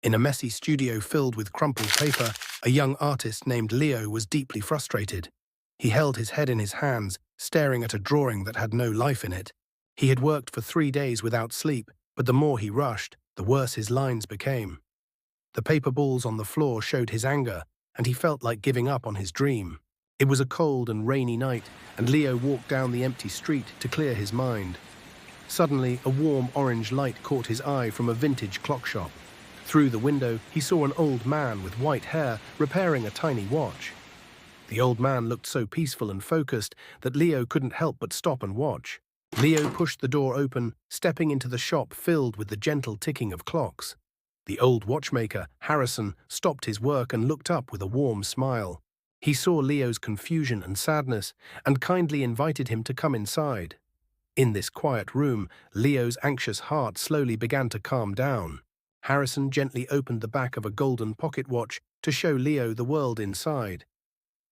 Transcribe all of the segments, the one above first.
In a messy studio filled with crumpled paper, a young artist named Leo was deeply frustrated. He held his head in his hands, staring at a drawing that had no life in it. He had worked for 3 days without sleep, but the more he rushed, the worse his lines became. The paper balls on the floor showed his anger, and he felt like giving up on his dream. It was a cold and rainy night, and Leo walked down the empty street to clear his mind. Suddenly, a warm orange light caught his eye from a vintage clock shop. Through the window, he saw an old man with white hair repairing a tiny watch. The old man looked so peaceful and focused that Leo couldn't help but stop and watch. Leo pushed the door open, stepping into the shop filled with the gentle ticking of clocks. The old watchmaker, Harrison, stopped his work and looked up with a warm smile. He saw Leo's confusion and sadness and kindly invited him to come inside. In this quiet room, Leo's anxious heart slowly began to calm down. Harrison gently opened the back of a golden pocket watch to show Leo the world inside.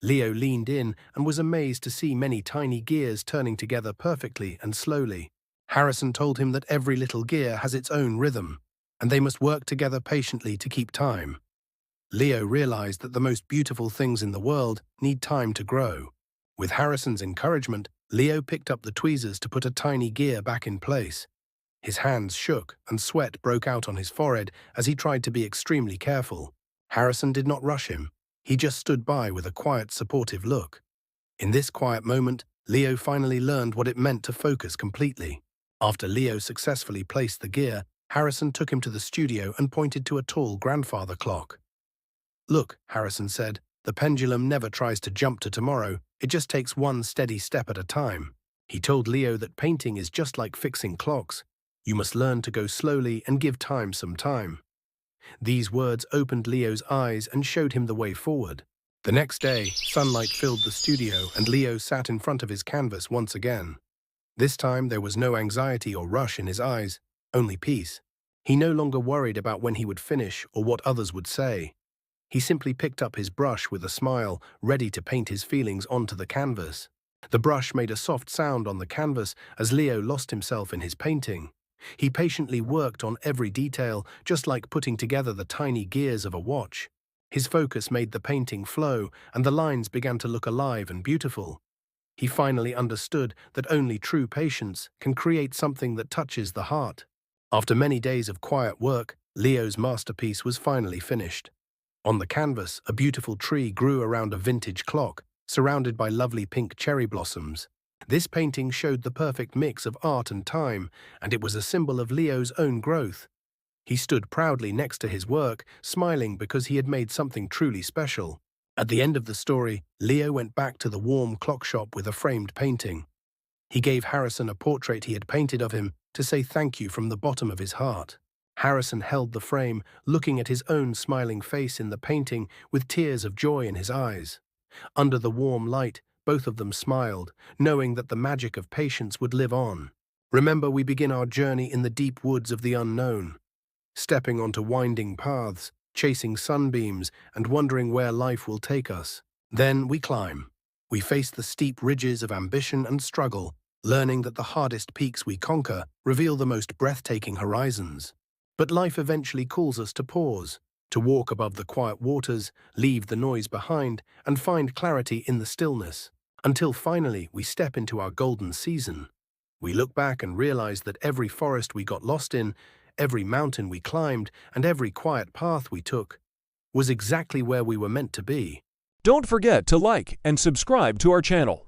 Leo leaned in and was amazed to see many tiny gears turning together perfectly and slowly. Harrison told him that every little gear has its own rhythm, and they must work together patiently to keep time. Leo realized that the most beautiful things in the world need time to grow. With Harrison's encouragement, Leo picked up the tweezers to put a tiny gear back in place. His hands shook and sweat broke out on his forehead as he tried to be extremely careful. Harrison did not rush him. He just stood by with a quiet, supportive look. In this quiet moment, Leo finally learned what it meant to focus completely. After Leo successfully placed the gear, Harrison took him to the studio and pointed to a tall grandfather clock. "Look," Harrison said, "the pendulum never tries to jump to tomorrow, it just takes one steady step at a time." He told Leo that painting is just like fixing clocks. You must learn to go slowly and give time some time. These words opened Leo's eyes and showed him the way forward. The next day, sunlight filled the studio and Leo sat in front of his canvas once again. This time there was no anxiety or rush in his eyes, only peace. He no longer worried about when he would finish or what others would say. He simply picked up his brush with a smile, ready to paint his feelings onto the canvas. The brush made a soft sound on the canvas as Leo lost himself in his painting. He patiently worked on every detail, just like putting together the tiny gears of a watch. His focus made the painting flow, and the lines began to look alive and beautiful. He finally understood that only true patience can create something that touches the heart. After many days of quiet work, Leo's masterpiece was finally finished. On the canvas, a beautiful tree grew around a vintage clock, surrounded by lovely pink cherry blossoms. This painting showed the perfect mix of art and time, and it was a symbol of Leo's own growth. He stood proudly next to his work, smiling because he had made something truly special. At the end of the story, Leo went back to the warm clock shop with a framed painting. He gave Harrison a portrait he had painted of him to say thank you from the bottom of his heart. Harrison held the frame, looking at his own smiling face in the painting with tears of joy in his eyes. Under the warm light, both of them smiled, knowing that the magic of patience would live on. Remember, we begin our journey in the deep woods of the unknown, stepping onto winding paths, chasing sunbeams, and wondering where life will take us. Then we climb. We face the steep ridges of ambition and struggle, learning that the hardest peaks we conquer reveal the most breathtaking horizons. But life eventually calls us to pause, to walk above the quiet waters, leave the noise behind, and find clarity in the stillness. Until finally we step into our golden season. We look back and realize that every forest we got lost in, every mountain we climbed, and every quiet path we took was exactly where we were meant to be. Don't forget to like and subscribe to our channel.